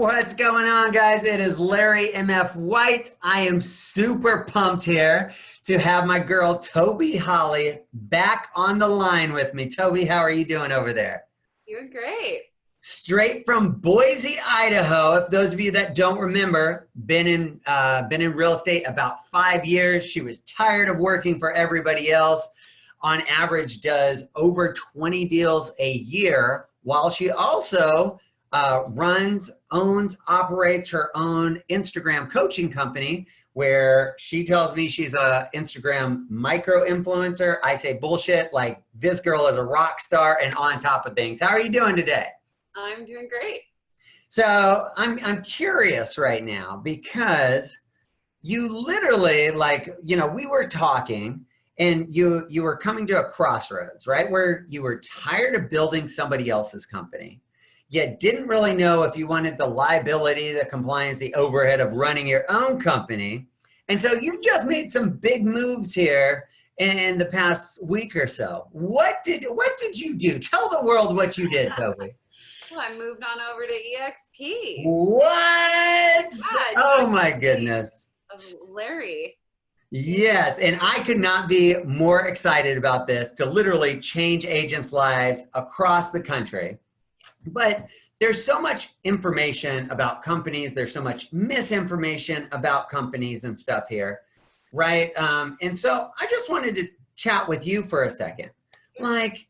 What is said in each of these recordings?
What's going on, guys? It is Larry MF White. I am super pumped here to have my girl Toby Hawley back on the line with me. Toby, how are you doing over there? Doing great. Straight from Boise, Idaho. If those of you that don't remember, been in real estate about 5 years. She was tired of working for everybody else. On average, does over 20 deals a year, while she also runs, owns, operates her own Instagram coaching company where she tells me she's a Instagram micro influencer. I say bullshit, like this girl is a rock star and on top of things. How are you doing today? I'm doing great. So I'm curious right now because you literally, like, we were talking and you were coming to a crossroads, right? Where you were tired of building somebody else's company. You didn't really know if you wanted the liability, the compliance, the overhead of running your own company. And so you've just made some big moves here in the past week or so. What did you do? Tell the world what you did, Toby. Well, I moved on over to eXp. What? Yeah, Oh my goodness. of Larry. Yes, and I could not be more excited about this, to literally change agents' lives across the country. But there's so much information about companies. There's so much misinformation about companies and stuff here, right? And so I just wanted to chat with you for a second. Like,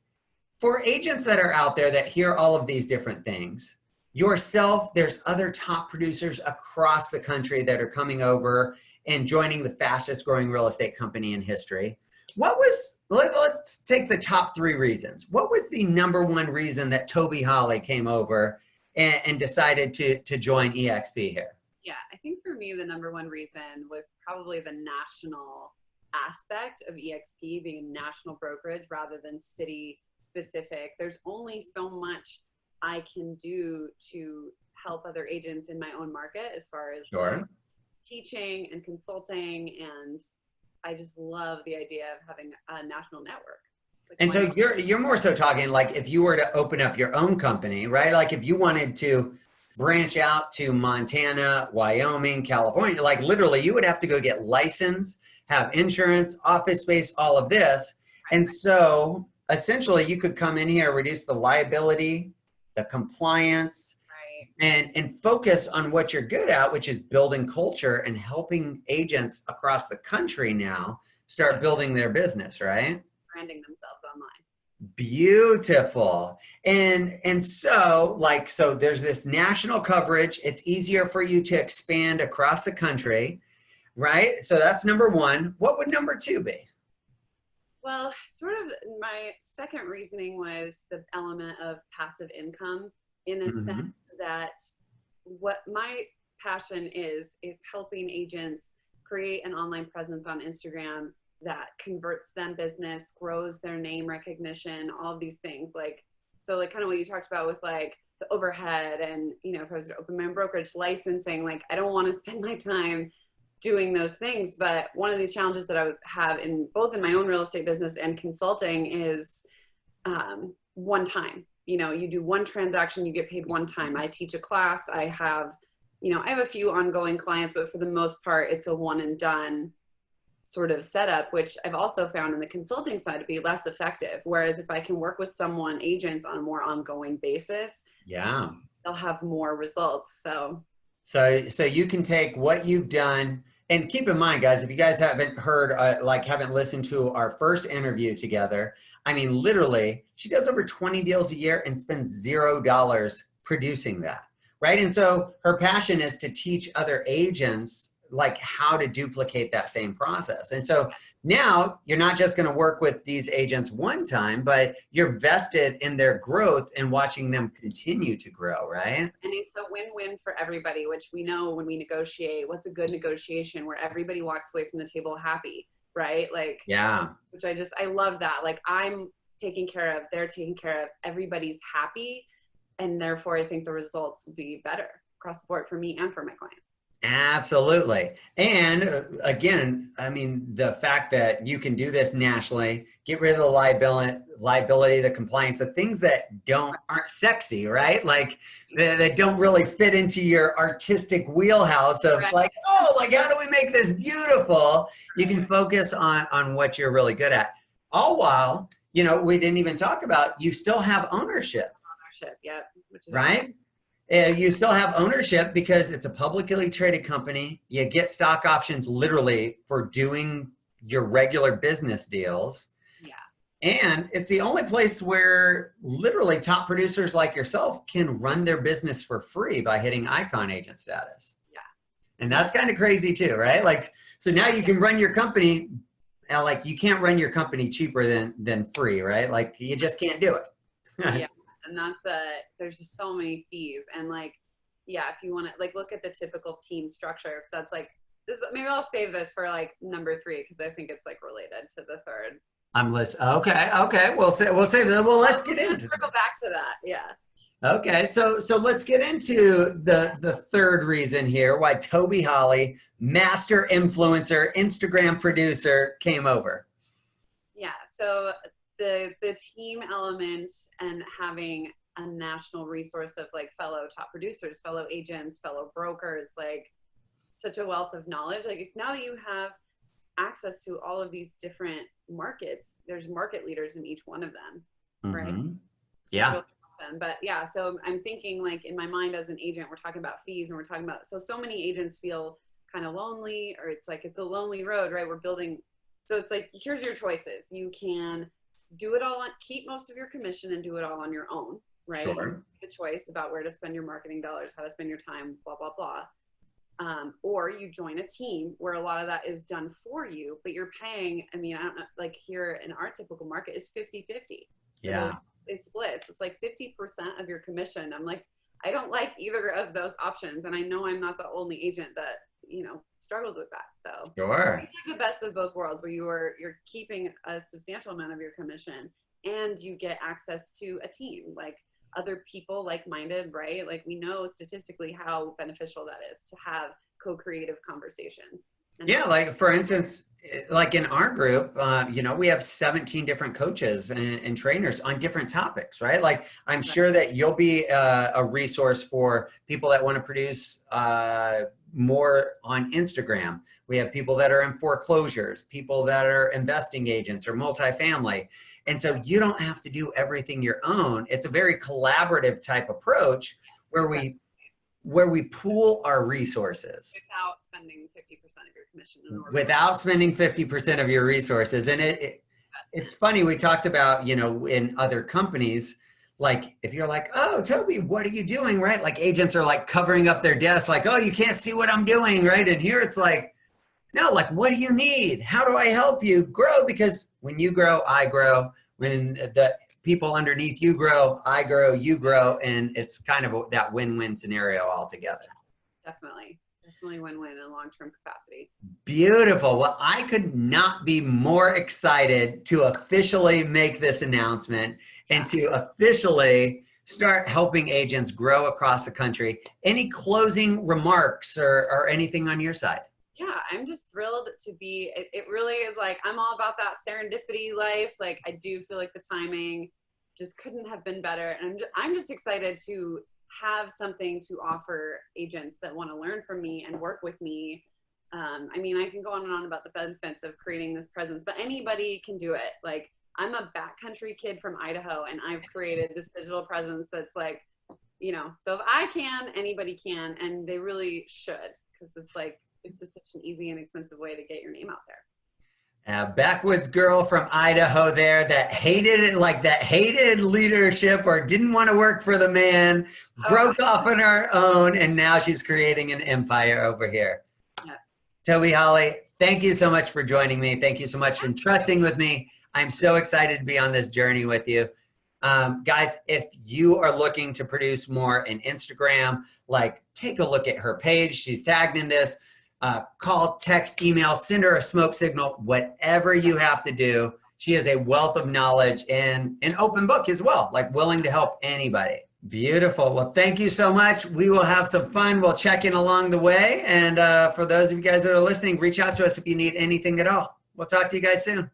for agents that are out there that hear all of these different things, yourself, there's other top producers across the country that are coming over and joining the fastest growing real estate company in history. Let's take the top 3 reasons. What was the number 1 reason that Toby Hawley came over and decided to join eXp here? Yeah, I think for me, the number 1 reason was probably the national aspect of eXp being a national brokerage rather than city specific. There's only so much I can do to help other agents in my own market as far as Sure. like teaching and consulting, and I just love the idea of having a national network. Like, And so you're more so talking like if you were to open up your own company, right? Like if you wanted to branch out to Montana, Wyoming, California, like literally you would have to go get licensed, have insurance, office space, all of this. And so essentially you could come in here, reduce the liability, the compliance, and focus on what you're good at, which is building culture and helping agents across the country now start building their business, right? branding themselves online. Beautiful. And so there's this national coverage. It's easier for you to expand across the country, right? So that's number 1. What would number 2 be? Well, sort of my second reasoning was the element of passive income, in a sense that what my passion is helping agents create an online presence on Instagram that converts them business, grows their name recognition, all of these things. Like, so like kind of what you talked about with like the overhead and, if I was to open my own brokerage, licensing, like I don't want to spend my time doing those things. But one of the challenges that I would have in both in my own real estate business and consulting is one time. You do one transaction, you get paid one time. I teach a class. I have a few ongoing clients, but for the most part, it's a one and done sort of setup, which I've also found in the consulting side to be less effective. Whereas if I can work with agents on a more ongoing basis, yeah, they'll have more results. So you can take what you've done, and keep in mind, guys, if you guys haven't heard, haven't listened to our first interview together, I mean, literally, she does over 20 deals a year and spends $0 producing that, right? And so her passion is to teach other agents like how to duplicate that same process. And so now you're not just going to work with these agents one time, but you're vested in their growth and watching them continue to grow, right? And it's a win-win for everybody, which we know when we negotiate, what's a good negotiation where everybody walks away from the table happy, right? Like, yeah, which I love that. Like I'm taken care of, they're taken care of, everybody's happy. And therefore I think the results will be better across the board for me and for my clients. Absolutely. And again, I mean, the fact that you can do this nationally, get rid of the liability, the compliance, the things that aren't sexy, right? Like that don't really fit into your artistic wheelhouse of Right. like, oh, like how do we make this beautiful? You can focus on what you're really good at. All while, we didn't even talk about, you still have ownership, Ownership, yep, which is awesome. right? You still have ownership because it's a publicly traded company. You get stock options literally for doing your regular business deals. Yeah. And it's the only place where literally top producers like yourself can run their business for free by hitting icon agent status. Yeah. And that's kind of crazy too, right? Like, so now you can run your company, like you can't run your company cheaper than free, right? Like you just can't do it. Yeah. And that's there's just so many fees. And like, yeah, if you want to like look at the typical team structure, so that's like this, maybe I'll save this for like number 3 because I think it's like related to the third. I'm listening. Okay. We'll save that. Well, let's get into go back to that. Yeah. Okay, so let's get into the third reason here why Toby Hawley, master influencer, Instagram producer, came over. Yeah. So the team element and having a national resource of like fellow top producers, fellow agents, fellow brokers, like such a wealth of knowledge. Like now that you have access to all of these different markets, there's market leaders in each one of them, right? Yeah. Really awesome. But yeah, so I'm thinking like in my mind as an agent, we're talking about fees and we're talking about, so many agents feel kind of lonely, or it's like, it's a lonely road, right? We're building. So it's like, here's your choices. You can do it all on, keep most of your commission and do it all on your own, right? Sure. The choice about where to spend your marketing dollars, how to spend your time, blah, blah, blah. Or you join a team where a lot of that is done for you, but you're paying, I mean, I don't know, like here in our typical market is 50-50. Yeah. So it splits. It's like 50% of your commission. I'm like, I don't like either of those options. And I know I'm not the only agent that, struggles with that. So Sure. the best of both worlds where you're keeping a substantial amount of your commission and you get access to a team, like other people like-minded, right? Like we know statistically how beneficial that is to have co-creative conversations. Yeah, like for instance, like in our group, we have 17 different coaches and trainers on different topics, right? Like I'm sure that you'll be a resource for people that want to produce more on Instagram. We have people that are in foreclosures, people that are investing agents or multifamily. And so you don't have to do everything your own. It's a very collaborative type approach where we pool our resources. Without spending 50% of your commission. Without spending 50% of your resources. And it's funny, we talked about, in other companies, like if you're like, oh, Toby, what are you doing, right? Like agents are like covering up their desks, like, oh, you can't see what I'm doing, right? And here it's like, no, like, what do you need? How do I help you grow? Because when you grow, I grow. When the people underneath you grow, I grow, you grow. And it's kind of that win-win scenario altogether. Definitely win-win in a long-term capacity. Beautiful. Well, I could not be more excited to officially make this announcement and to officially start helping agents grow across the country. Any closing remarks or anything on your side? Yeah, I'm just thrilled to be, it really is like, I'm all about that serendipity life. Like I do feel like the timing just couldn't have been better. And I'm just excited to have something to offer agents that want to learn from me and work with me. I mean, I can go on and on about the benefits of creating this presence, but anybody can do it. Like I'm a backcountry kid from Idaho and I've created this digital presence that's like, so if I can, anybody can, and they really should, because it's like, it's just such an easy and expensive way to get your name out there. Backwoods girl from Idaho there that hated it, like that hated leadership or didn't want to work for the man, broke off on her own, and now she's creating an empire over here. Yeah. Toby Hawley, thank you so much for joining me. Thank you so much for trusting with me. I'm so excited to be on this journey with you. Guys, if you are looking to produce more in Instagram, like take a look at her page. She's tagged in this. Call, text, email, send her a smoke signal, whatever you have to do. She is a wealth of knowledge and an open book as well, like willing to help anybody. Beautiful. Well, thank you so much. We will have some fun. We'll check in along the way. And for those of you guys that are listening, reach out to us if you need anything at all. We'll talk to you guys soon.